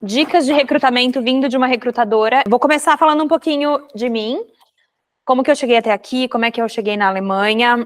Dicas de recrutamento vindo de uma recrutadora. Vou começar falando um pouquinho de mim, como que eu cheguei até aqui, como é que eu cheguei na Alemanha,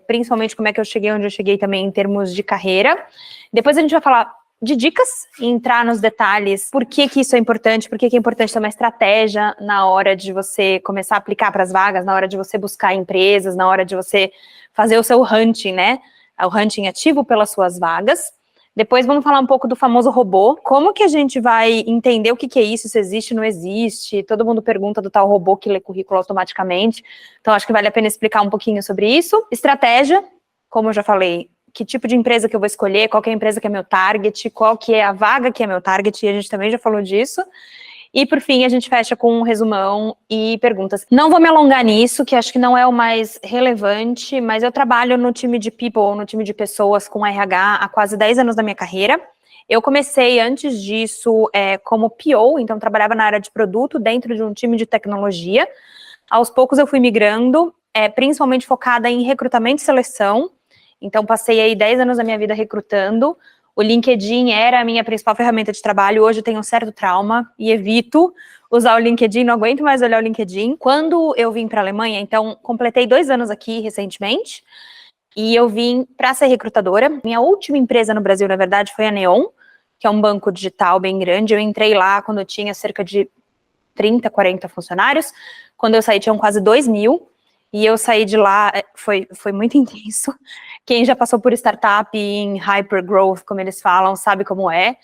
principalmente como é que eu cheguei onde eu cheguei também em termos de carreira. Depois a gente vai falar de dicas e entrar nos detalhes, por que que isso é importante, por que que é importante ter uma estratégia na hora de você começar a aplicar para as vagas, na hora de você buscar empresas, na hora de você fazer o seu hunting, né? O hunting ativo pelas suas vagas. Depois vamos falar um pouco do famoso robô. Como que a gente vai entender o que que é isso, se existe, não existe? Todo mundo pergunta do tal robô que lê currículo automaticamente. Então, acho que vale a pena explicar um pouquinho sobre isso. Estratégia, como eu já falei, que tipo de empresa que eu vou escolher, qual que é a empresa que é meu target, qual que é a vaga que é meu target, e a gente também já falou disso. E, por fim, a gente fecha com um resumão e perguntas. Não vou me alongar nisso, que acho que não é o mais relevante, mas eu trabalho no time de people, no time de pessoas com RH há quase 10 anos da minha carreira. Eu comecei, antes disso, como PO, então trabalhava na área de produto, dentro de um time de tecnologia. Aos poucos eu fui migrando, principalmente focada em recrutamento e seleção. Então, passei aí 10 anos da minha vida recrutando. O LinkedIn era a minha principal ferramenta de trabalho. Hoje eu tenho um certo trauma e evito usar o LinkedIn, não aguento mais olhar o LinkedIn. Quando eu vim para a Alemanha, então, completei 2 anos aqui recentemente, e eu vim para ser recrutadora. Minha última empresa no Brasil, na verdade, foi a Neon, que é um banco digital bem grande. Eu entrei lá quando eu tinha cerca de 30, 40 funcionários. Quando eu saí, tinham quase 2.000. E eu saí de lá, foi muito intenso. Quem já passou por startup em hypergrowth, como eles falam, sabe como é.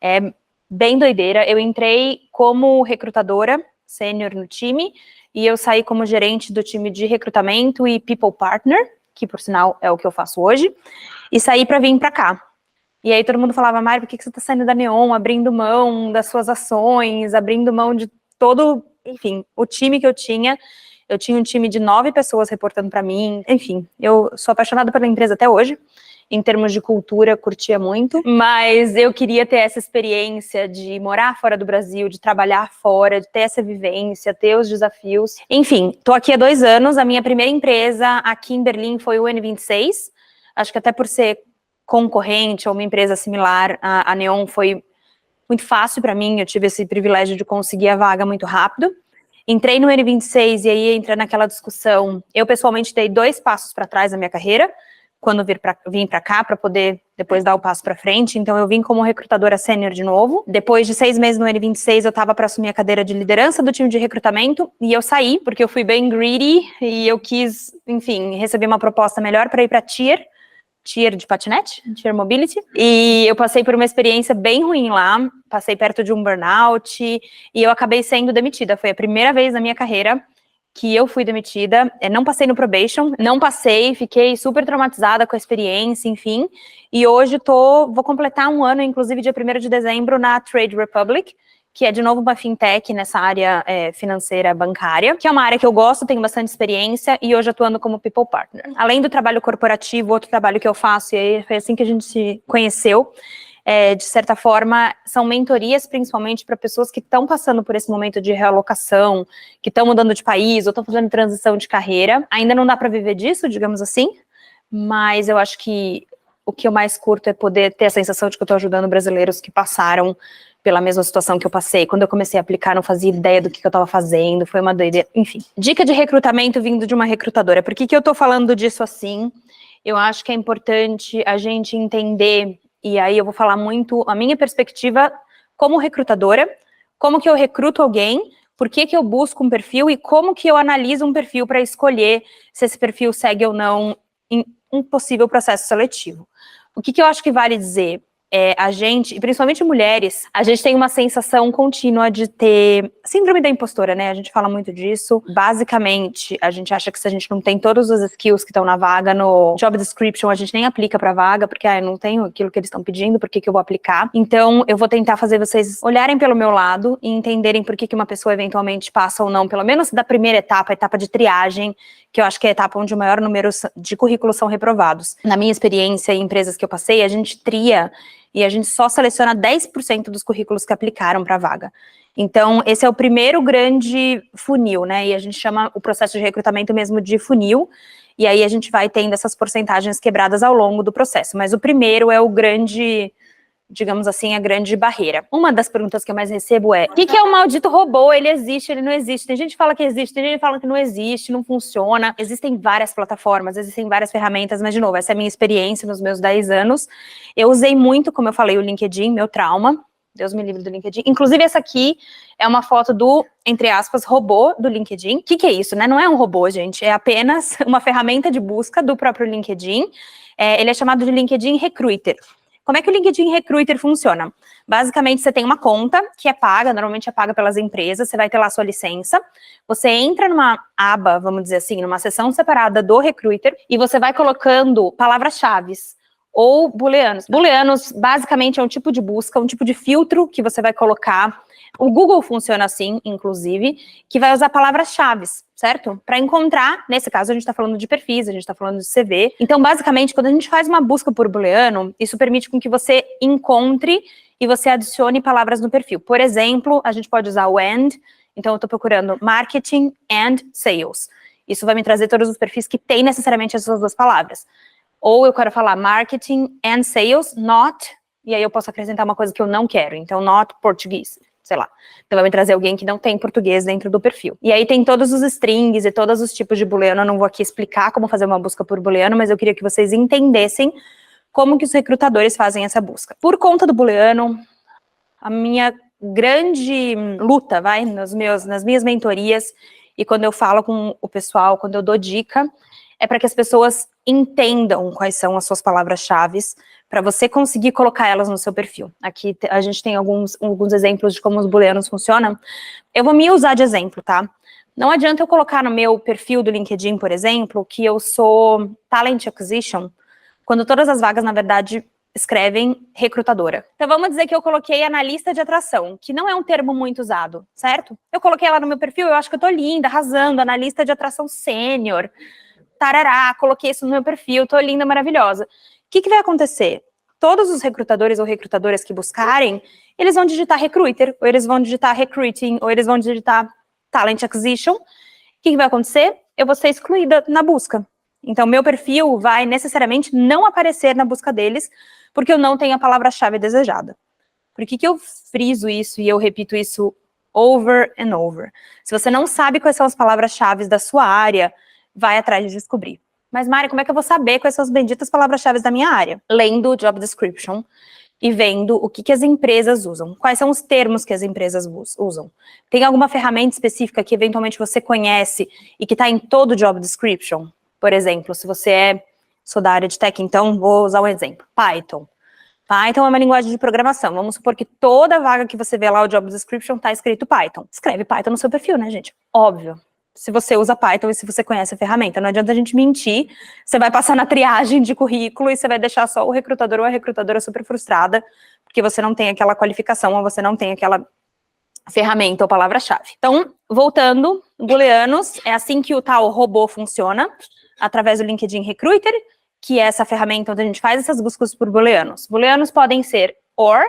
É bem doideira. Eu entrei como recrutadora sênior no time, e eu saí como gerente do time de recrutamento e people partner, que por sinal é o que eu faço hoje, e saí para vir para cá. E aí todo mundo falava, Mari, por que você está saindo da Neon, abrindo mão das suas ações, abrindo mão de todo, enfim, o time que eu tinha um time de 9 pessoas reportando para mim, enfim, eu sou apaixonada pela empresa até hoje, em termos de cultura, curtia muito, mas eu queria ter essa experiência de morar fora do Brasil, de trabalhar fora, de ter essa vivência, ter os desafios. Enfim, tô aqui há 2 anos, a minha primeira empresa aqui em Berlim foi o N26, acho que até por ser concorrente ou uma empresa similar, a Neon foi muito fácil para mim, eu tive esse privilégio de conseguir a vaga muito rápido. Entrei no N26 e aí entra naquela discussão. Eu, pessoalmente, dei 2 passos para trás na minha carreira, quando vim para cá, para poder depois dar o passo para frente. Então, eu vim como recrutadora sênior de novo. Depois de 6 meses no N26, eu estava para assumir a cadeira de liderança do time de recrutamento, e eu saí, porque eu fui bem greedy, e eu quis, enfim, receber uma proposta melhor para ir para Tier de patinete, Tier Mobility, e eu passei por uma experiência bem ruim lá, passei perto de um burnout, e eu acabei sendo demitida. Foi a primeira vez na minha carreira que eu fui demitida, não passei no probation, não passei, fiquei super traumatizada com a experiência, enfim, e hoje vou completar 1 ano, inclusive dia 1º de dezembro, na Trade Republic, que é de novo uma fintech nessa área financeira bancária, que é uma área que eu gosto, tenho bastante experiência, e hoje atuando como people partner. Além do trabalho corporativo, outro trabalho que eu faço, e aí foi assim que a gente se conheceu, de certa forma, são mentorias principalmente para pessoas que estão passando por esse momento de realocação, que estão mudando de país, ou estão fazendo transição de carreira. Ainda não dá para viver disso, digamos assim, mas eu acho que o que eu mais curto é poder ter a sensação de que eu estou ajudando brasileiros que passaram pela mesma situação que eu passei. Quando eu comecei a aplicar, não fazia ideia do que eu estava fazendo, foi uma doideira, enfim. Dica de recrutamento vindo de uma recrutadora. Por que que eu estou falando disso assim? Eu acho que é importante a gente entender, e aí eu vou falar muito a minha perspectiva como recrutadora, como que eu recruto alguém, por que que eu busco um perfil e como que eu analiso um perfil para escolher se esse perfil segue ou não em um possível processo seletivo. O que que eu acho que vale dizer? A gente, e principalmente mulheres, a gente tem uma sensação contínua de ter síndrome da impostora, né? A gente fala muito disso. Basicamente, a gente acha que se a gente não tem todos os skills que estão na vaga, no job description, a gente nem aplica pra vaga, porque eu não tenho aquilo que eles estão pedindo, por que que eu vou aplicar? Então, eu vou tentar fazer vocês olharem pelo meu lado e entenderem por que que uma pessoa eventualmente passa ou não, pelo menos da primeira etapa, a etapa de triagem, que eu acho que é a etapa onde o maior número de currículos são reprovados. Na minha experiência em empresas que eu passei, a gente tria e a gente só seleciona 10% dos currículos que aplicaram para a vaga. Então, esse é o primeiro grande funil, né? E a gente chama o processo de recrutamento mesmo de funil, e aí a gente vai tendo essas porcentagens quebradas ao longo do processo. Mas o primeiro é o grande digamos assim, a grande barreira. Uma das perguntas que eu mais recebo é: o que é um maldito robô? Ele existe, ele não existe? Tem gente que fala que existe, tem gente que fala que não existe, não funciona. Existem várias plataformas, existem várias ferramentas, mas, de novo, essa é a minha experiência nos meus 10 anos. Eu usei muito, como eu falei, o LinkedIn, meu trauma. Deus me livre do LinkedIn. Inclusive, essa aqui é uma foto do, entre aspas, robô do LinkedIn. O que é isso, né? Não é um robô, gente. É apenas uma ferramenta de busca do próprio LinkedIn. Ele é chamado de LinkedIn Recruiter. Como é que o LinkedIn Recruiter funciona? Basicamente, você tem uma conta que é paga, normalmente é paga pelas empresas, você vai ter lá a sua licença, você entra numa aba, vamos dizer assim, numa seção separada do Recruiter, e você vai colocando palavras-chave ou booleanos. Booleanos, basicamente, é um tipo de busca, um tipo de filtro que você vai colocar. O Google funciona assim, inclusive, que vai usar palavras-chave, certo? Para encontrar, nesse caso, a gente está falando de perfis, a gente está falando de CV. Então, basicamente, quando a gente faz uma busca por booleano, isso permite com que você encontre e você adicione palavras no perfil. Por exemplo, a gente pode usar o AND, então eu estou procurando marketing and sales. Isso vai me trazer todos os perfis que têm necessariamente essas duas palavras. Ou eu quero falar marketing and sales, not, e aí eu posso acrescentar uma coisa que eu não quero, então not português, sei lá. Então vai me trazer alguém que não tem português dentro do perfil. E aí tem todos os strings e todos os tipos de booleano, eu não vou aqui explicar como fazer uma busca por booleano, mas eu queria que vocês entendessem como que os recrutadores fazem essa busca. Por conta do booleano, a minha grande luta, nas minhas mentorias, e quando eu falo com o pessoal, quando eu dou dica, é para que as pessoas entendam quais são as suas palavras-chave, para você conseguir colocar elas no seu perfil. Aqui a gente tem alguns exemplos de como os booleanos funcionam. Eu vou me usar de exemplo, tá? Não adianta eu colocar no meu perfil do LinkedIn, por exemplo, que eu sou Talent Acquisition, quando todas as vagas, na verdade, escrevem recrutadora. Então vamos dizer que eu coloquei analista de atração, que não é um termo muito usado, certo? Eu coloquei ela no meu perfil, eu acho que eu tô linda, arrasando, analista de atração sênior, tarará, coloquei isso no meu perfil, tô linda, maravilhosa. O que vai acontecer? Todos os recrutadores ou recrutadoras que buscarem, eles vão digitar recruiter, ou eles vão digitar recruiting, ou eles vão digitar talent acquisition. O que vai acontecer? Eu vou ser excluída na busca. Então, meu perfil vai necessariamente não aparecer na busca deles, porque eu não tenho a palavra-chave desejada. Por que eu friso isso e eu repito isso over and over? Se você não sabe quais são as palavras-chave da sua área, vai atrás de descobrir. Mas, Mari, como é que eu vou saber quais são as benditas palavras-chave da minha área? Lendo o job description e vendo o que as empresas usam. Quais são os termos que as empresas usam? Tem alguma ferramenta específica que eventualmente você conhece e que está em todo o job description? Por exemplo, se você sou da área de tech, então vou usar um exemplo. Python. Python é uma linguagem de programação. Vamos supor que toda vaga que você vê lá, o job description, está escrito Python. Escreve Python no seu perfil, né, gente? Óbvio. Se você usa Python e se você conhece a ferramenta. Não adianta a gente mentir, você vai passar na triagem de currículo e você vai deixar só o recrutador ou a recrutadora super frustrada, porque você não tem aquela qualificação ou você não tem aquela ferramenta ou palavra-chave. Então, voltando, booleanos, é assim que o tal robô funciona, através do LinkedIn Recruiter, que é essa ferramenta onde a gente faz essas buscas por booleanos. Booleanos podem ser or,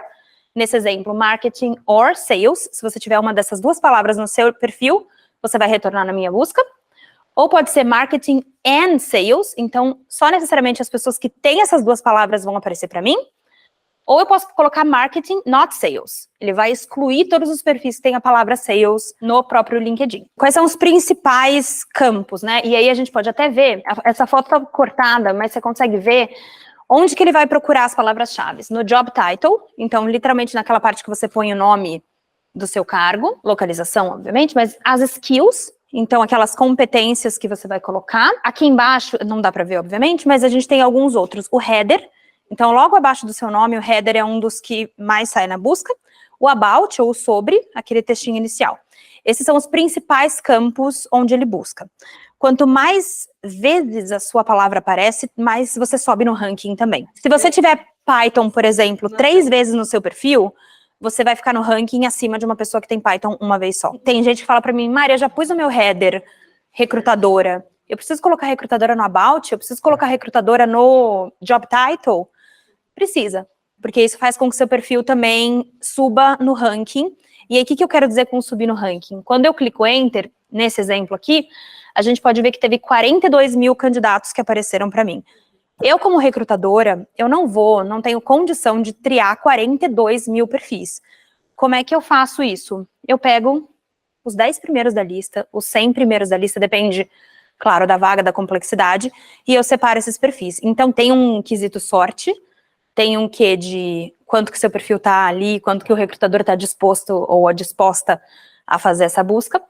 nesse exemplo, marketing or sales. Se você tiver uma dessas duas palavras no seu perfil, você vai retornar na minha busca. Ou pode ser marketing and sales, então só necessariamente as pessoas que têm essas duas palavras vão aparecer para mim. Ou eu posso colocar marketing not sales. Ele vai excluir todos os perfis que têm a palavra sales no próprio LinkedIn. Quais são os principais campos, né? E aí a gente pode até ver, essa foto tá cortada, mas você consegue ver onde que ele vai procurar as palavras-chave. No job title, então literalmente naquela parte que você põe o nome do seu cargo, localização, obviamente, mas as skills, então aquelas competências que você vai colocar. Aqui embaixo, não dá para ver, obviamente, mas a gente tem alguns outros. O header, então logo abaixo do seu nome, o header é um dos que mais sai na busca. O about, ou sobre, aquele textinho inicial. Esses são os principais campos onde ele busca. Quanto mais vezes a sua palavra aparece, mais você sobe no ranking também. Se você tiver Python, por exemplo, 3 vezes no seu perfil, você vai ficar no ranking acima de uma pessoa que tem Python uma vez só. Tem gente que fala pra mim, Mari, eu já pus o meu header, recrutadora. Eu preciso colocar recrutadora no about? Eu preciso colocar recrutadora no job title? Precisa, porque isso faz com que seu perfil também suba no ranking. E aí, o que eu quero dizer com subir no ranking? Quando eu clico Enter, nesse exemplo aqui, a gente pode ver que teve 42 mil candidatos que apareceram para mim. Eu, como recrutadora, eu não tenho condição de triar 42 mil perfis. Como é que eu faço isso? Eu pego os 10 primeiros da lista, os 100 primeiros da lista, depende, claro, da vaga, da complexidade, e eu separo esses perfis. Então, tem um quesito sorte, tem um quê de quanto que seu perfil tá ali, quanto que o recrutador está disposto ou disposta a fazer essa busca,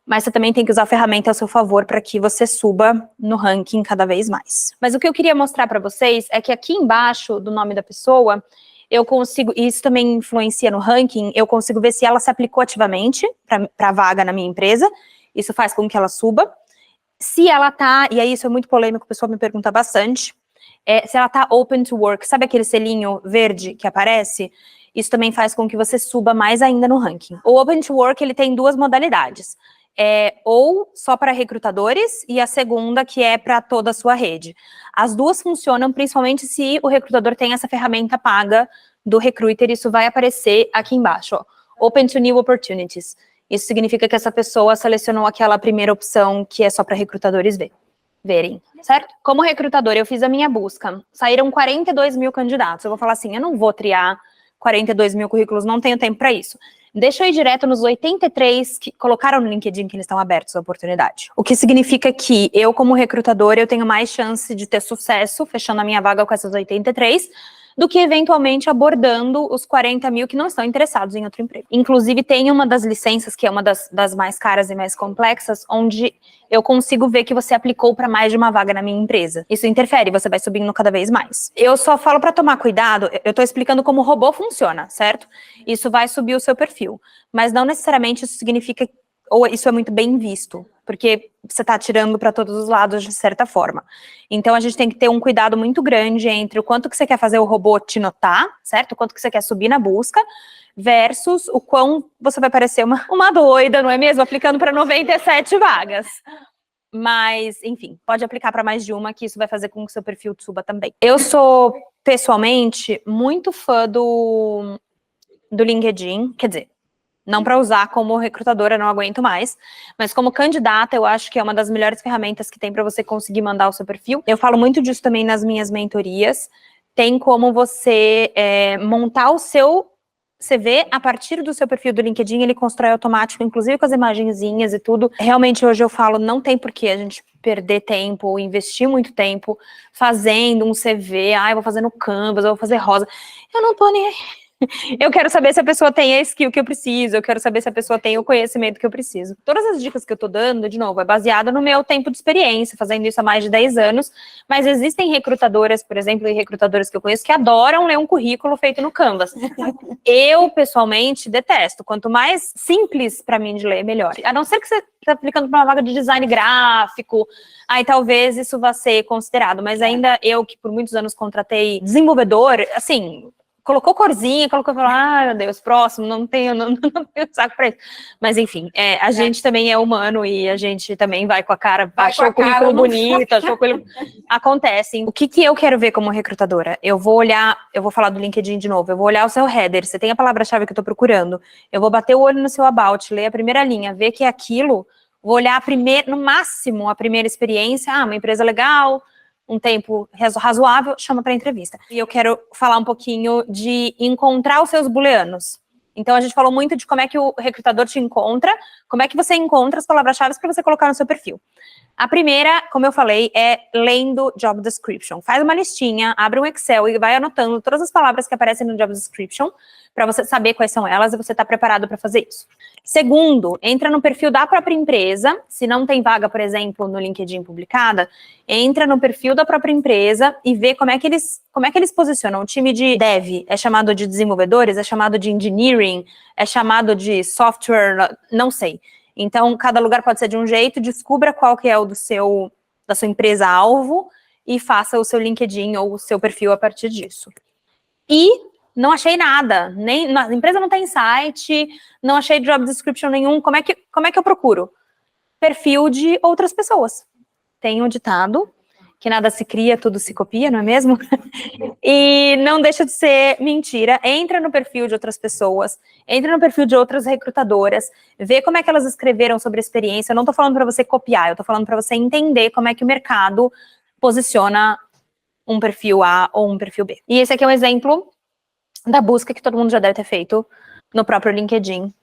mas você também tem que usar a ferramenta ao seu favor para que você suba no ranking cada vez mais. Mas o que eu queria mostrar para vocês é que aqui embaixo do nome da pessoa, eu consigo, e isso também influencia no ranking, eu consigo ver se ela se aplicou ativamente para a vaga na minha empresa, isso faz com que ela suba. Se ela tá, e aí isso é muito polêmico, o pessoal me pergunta bastante, se ela tá open to work, sabe aquele selinho verde que aparece? Isso também faz com que você suba mais ainda no ranking. O open to work, ele tem duas modalidades. Ou só para recrutadores, e a segunda que é para toda a sua rede. As duas funcionam principalmente se o recrutador tem essa ferramenta paga do Recruiter, isso vai aparecer aqui embaixo, ó, Open to New Opportunities. Isso significa que essa pessoa selecionou aquela primeira opção que é só para recrutadores verem, certo? Como recrutador, eu fiz a minha busca, saíram 42 mil candidatos, eu vou falar assim, eu não vou triar 42 mil currículos, não tenho tempo para isso. Deixa eu ir direto nos 83 que colocaram no LinkedIn que eles estão abertos à oportunidade. O que significa que eu, como recrutador, eu tenho mais chance de ter sucesso fechando a minha vaga com essas 83 do que eventualmente abordando os 40 mil que não estão interessados em outro emprego. Inclusive, tem uma das licenças, que é uma das mais caras e mais complexas, onde eu consigo ver que você aplicou para mais de uma vaga na minha empresa. Isso interfere, você vai subindo cada vez mais. Eu só falo para tomar cuidado, eu estou explicando como o robô funciona, certo? Isso vai subir o seu perfil, mas não necessariamente isso significa, ou isso é muito bem visto, porque você está atirando para todos os lados de certa forma. Então, a gente tem que ter um cuidado muito grande entre o quanto que você quer fazer o robô te notar, certo? O quanto que você quer subir na busca, versus o quão você vai parecer uma doida, não é mesmo? Aplicando para 97 vagas. Mas, enfim, pode aplicar para mais de uma, que isso vai fazer com que o seu perfil suba também. Eu sou, pessoalmente, muito fã do LinkedIn, quer dizer, não para usar como recrutadora, não aguento mais, mas como candidata, eu acho que é uma das melhores ferramentas que tem para você conseguir mandar o seu perfil. Eu falo muito disso também nas minhas mentorias. Tem como você montar o seu CV a partir do seu perfil do LinkedIn, ele constrói automático, inclusive com as imagenzinhas e tudo. Realmente, hoje eu falo, não tem por que a gente perder tempo, investir muito tempo fazendo um CV, eu vou fazer no Canvas, eu vou fazer rosa. Eu não tô nem aí. Eu quero saber se a pessoa tem a skill que eu preciso, eu quero saber se a pessoa tem o conhecimento que eu preciso. Todas as dicas que eu tô dando, de novo, é baseada no meu tempo de experiência, fazendo isso há mais de 10 anos, mas existem recrutadoras, por exemplo, e recrutadores que eu conheço, que adoram ler um currículo feito no Canvas. Eu, pessoalmente, detesto. Quanto mais simples para mim de ler, melhor. A não ser que você tá aplicando para uma vaga de design gráfico, aí talvez isso vá ser considerado, mas ainda eu, que por muitos anos contratei desenvolvedor, assim, colocou corzinha, colocou, meu Deus, próximo, não tenho saco pra isso. Mas, enfim, a gente também é humano e a gente também vai com a cara, achou o currículo bonito, achou o currículo... Acontece. O que eu quero ver como recrutadora? Eu vou olhar, eu vou falar do LinkedIn de novo, eu vou olhar o seu header, você tem a palavra-chave que eu tô procurando, eu vou bater o olho no seu about, ler a primeira linha, ver que é aquilo, vou olhar no máximo, a primeira experiência, uma empresa legal, um tempo razoável, chama para entrevista. E eu quero falar um pouquinho de encontrar os seus booleanos. Então, a gente falou muito de como é que o recrutador te encontra, como é que você encontra as palavras-chave para você colocar no seu perfil. A primeira, como eu falei, é lendo job description. Faz uma listinha, abre um Excel e vai anotando todas as palavras que aparecem no job description para você saber quais são elas e você estar preparado para fazer isso. Segundo, entra no perfil da própria empresa. Se não tem vaga, por exemplo, no LinkedIn publicada, entra no perfil da própria empresa e vê como é que eles posicionam. O time de dev é chamado de desenvolvedores, é chamado de engineering, é chamado de software, não sei. Então, cada lugar pode ser de um jeito, descubra qual que é o da sua empresa-alvo e faça o seu LinkedIn ou o seu perfil a partir disso. E não achei nada, a empresa não tem site, não achei job description nenhum, como é que eu procuro? Perfil de outras pessoas. Tem um ditado, que nada se cria, tudo se copia, não é mesmo? E não deixa de ser mentira. Entra no perfil de outras pessoas, entra no perfil de outras recrutadoras, vê como é que elas escreveram sobre a experiência. Eu não tô falando para você copiar, eu tô falando para você entender como é que o mercado posiciona um perfil A ou um perfil B. E esse aqui é um exemplo da busca que todo mundo já deve ter feito no próprio LinkedIn.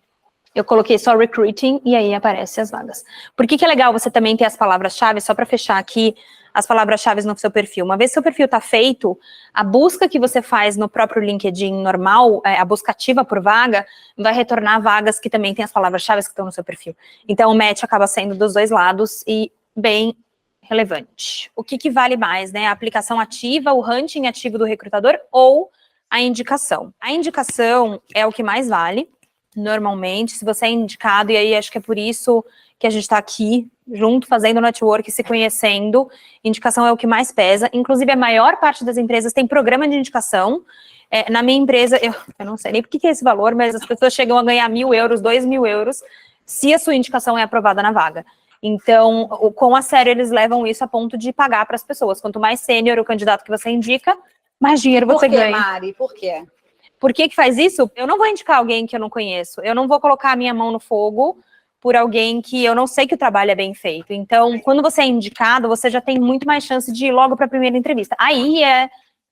Eu coloquei só recruiting e aí aparecem as vagas. Por que é legal você também ter as palavras-chave, só para fechar aqui, as palavras-chave no seu perfil? Uma vez que seu perfil está feito, a busca que você faz no próprio LinkedIn normal, a busca ativa por vaga, vai retornar vagas que também tem as palavras-chave que estão no seu perfil. Então o match acaba sendo dos dois lados e bem relevante. O que vale mais, né? A aplicação ativa, o hunting ativo do recrutador ou a indicação? A indicação é o que mais vale. Normalmente, se você é indicado, e aí acho que é por isso que a gente está aqui, junto, fazendo network, se conhecendo, indicação é o que mais pesa. Inclusive, a maior parte das empresas tem programa de indicação. Na minha empresa, eu não sei nem por que é esse valor, mas as pessoas chegam a ganhar 1.000 euros, 2.000 euros, se a sua indicação é aprovada na vaga. Então, com a sério, eles levam isso a ponto de pagar para as pessoas. Quanto mais sênior o candidato que você indica, mais dinheiro você ganha. Por quê, Mari? Por quê? Por que faz isso? Eu não vou indicar alguém que eu não conheço. Eu não vou colocar a minha mão no fogo por alguém que eu não sei que o trabalho é bem feito. Então, quando você é indicado, você já tem muito mais chance de ir logo para a primeira entrevista. Aí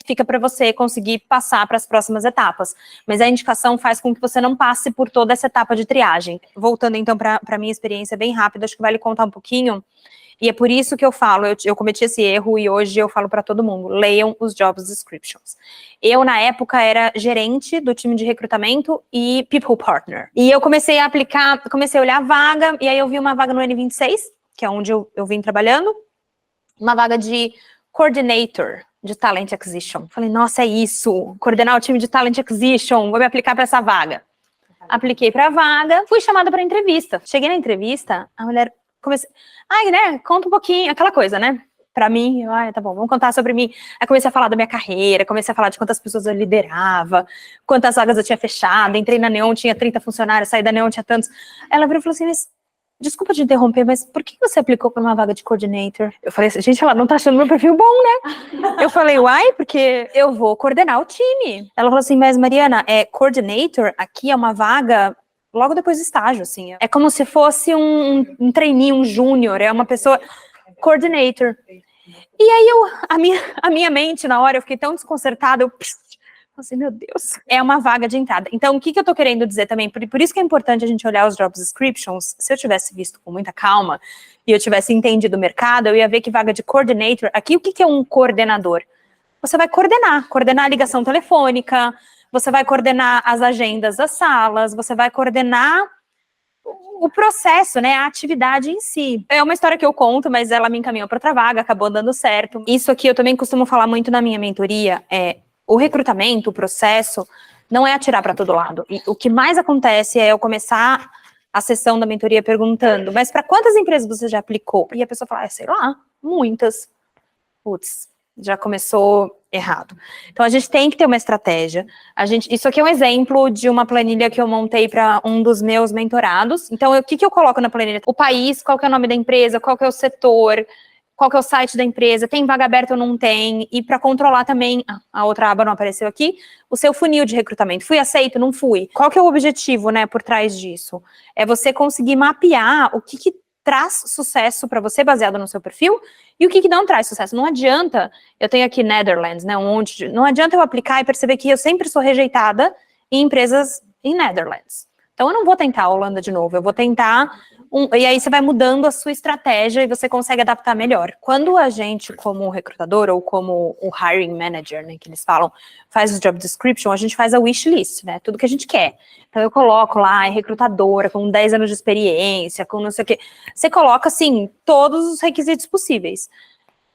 fica para você conseguir passar para as próximas etapas. Mas a indicação faz com que você não passe por toda essa etapa de triagem. Voltando, então, para a minha experiência bem rápida, acho que vale contar um pouquinho. E é por isso que eu falo, eu cometi esse erro e hoje eu falo para todo mundo, leiam os job descriptions. Eu, na época, era gerente do time de recrutamento e people partner. E eu comecei a aplicar, comecei a olhar a vaga, e aí eu vi uma vaga no N26, que é onde eu vim trabalhando, uma vaga de coordinator de talent acquisition. Falei, nossa, é isso, coordenar o time de talent acquisition, vou me aplicar para essa vaga. Apliquei para a vaga, fui chamada para entrevista. Cheguei na entrevista, a mulher... Comecei, né, conta um pouquinho, aquela coisa, né, pra mim, tá bom, vamos contar sobre mim. Aí comecei a falar da minha carreira, comecei a falar de quantas pessoas eu liderava, quantas vagas eu tinha fechado, entrei na Neon, tinha 30 funcionários, saí da Neon, tinha tantos. Aí ela virou e falou assim, mas, desculpa te interromper, mas por que você aplicou para uma vaga de coordinator? Eu falei assim, gente, ela não tá achando meu perfil bom, né? Eu falei, porque eu vou coordenar o time. Ela falou assim, mas Mariana, coordinator aqui é uma vaga... logo depois do estágio, assim. É como se fosse um trainee, um júnior, é uma pessoa... coordinator. E aí, a minha mente, na hora, eu fiquei tão desconcertada, eu assim, meu Deus, é uma vaga de entrada. Então, o que eu tô querendo dizer também? Por isso que é importante a gente olhar os job descriptions. Se eu tivesse visto com muita calma e eu tivesse entendido o mercado, eu ia ver que vaga de coordinator... Aqui, o que é um coordenador? Você vai coordenar a ligação telefônica... Você vai coordenar as agendas das salas, você vai coordenar o processo, né, a atividade em si. É uma história que eu conto, mas ela me encaminhou para outra vaga, acabou dando certo. Isso aqui eu também costumo falar muito na minha mentoria, o recrutamento, o processo, não é atirar para todo lado. E o que mais acontece é eu começar a sessão da mentoria perguntando, mas para quantas empresas você já aplicou? E a pessoa fala, sei lá, muitas. Putz, já começou errado. Então, a gente tem que ter uma estratégia. Isso aqui é um exemplo de uma planilha que eu montei para um dos meus mentorados. Então, o que eu coloco na planilha? O país, qual que é o nome da empresa, qual que é o setor, qual que é o site da empresa, tem vaga aberta ou não tem, e para controlar também, a outra aba não apareceu aqui, o seu funil de recrutamento. Fui aceito? Não fui? Qual que é o objetivo, né, por trás disso? É você conseguir mapear o que traz sucesso para você baseado no seu perfil e o que não traz sucesso. Não adianta, eu tenho aqui Netherlands, né, não adianta eu aplicar e perceber que eu sempre sou rejeitada em empresas em Netherlands. Então eu não vou tentar a Holanda de novo, eu vou tentar, e aí você vai mudando a sua estratégia e você consegue adaptar melhor. Quando a gente, como recrutador ou como o hiring manager, né, que eles falam, faz o job description, a gente faz a wish list, né, tudo que a gente quer. Então eu coloco lá, recrutadora, com 10 anos de experiência, com não sei o quê. Você coloca, assim, todos os requisitos possíveis.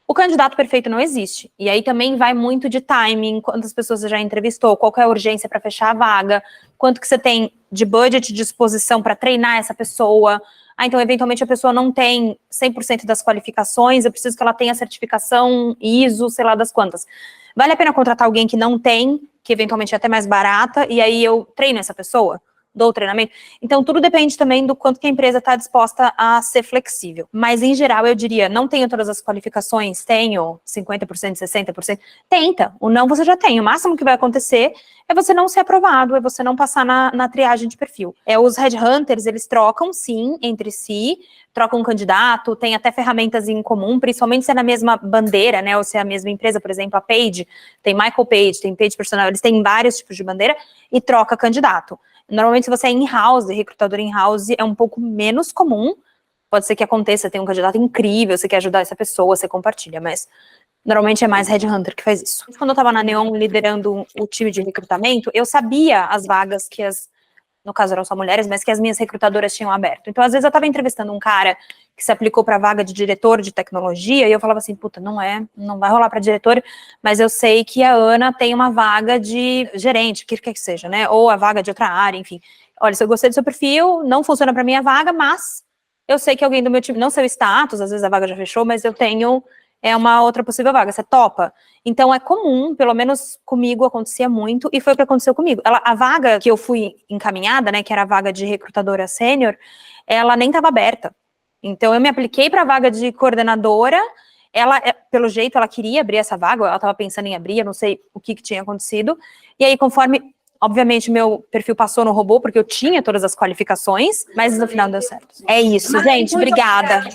O candidato perfeito não existe. E aí também vai muito de timing, quantas pessoas você já entrevistou, qual que é a urgência para fechar a vaga, quanto que você tem de budget de disposição para treinar essa pessoa. Então, eventualmente, a pessoa não tem 100% das qualificações, eu preciso que ela tenha certificação ISO, sei lá das quantas. Vale a pena contratar alguém que não tem, que eventualmente é até mais barata, e aí eu treino essa pessoa? dou treinamento. Então, tudo depende também do quanto que a empresa está disposta a ser flexível. Mas, em geral, eu diria, não tenho todas as qualificações, tenho 50%, 60%, tenta. O não você já tem. O máximo que vai acontecer é você não ser aprovado, é você não passar na triagem de perfil. Os headhunters, eles trocam, sim, entre si, trocam um candidato, tem até ferramentas em comum, principalmente se é na mesma bandeira, né, ou se é a mesma empresa, por exemplo, a Page, tem Michael Page, tem Page Personal, eles têm vários tipos de bandeira e troca candidato. Normalmente, se você é in-house, recrutador in-house, é um pouco menos comum, pode ser que aconteça, tem um candidato incrível, você quer ajudar essa pessoa, você compartilha, mas normalmente é mais headhunter que faz isso. Quando eu estava na Neon liderando o time de recrutamento, eu sabia as vagas que no caso eram só mulheres, mas que as minhas recrutadoras tinham aberto. Então, às vezes eu estava entrevistando um cara que se aplicou para a vaga de diretor de tecnologia, e eu falava assim, puta, não vai rolar para diretor, mas eu sei que a Ana tem uma vaga de gerente, que quer que seja, né, ou a vaga de outra área, enfim. Olha, se eu gostei do seu perfil, não funciona para minha vaga, mas eu sei que alguém do meu time, não sei o status, às vezes a vaga já fechou, mas eu tenho uma outra possível vaga, você topa? Então é comum, pelo menos comigo acontecia muito, e foi o que aconteceu comigo. A vaga que eu fui encaminhada, né, que era a vaga de recrutadora sênior, ela nem estava aberta. Então eu me apliquei para a vaga de coordenadora, pelo jeito, ela queria abrir essa vaga, ela estava pensando em abrir, eu não sei o que tinha acontecido, e aí conforme, obviamente, meu perfil passou no robô, porque eu tinha todas as qualificações, mas no final deu certo. É isso, gente, obrigada.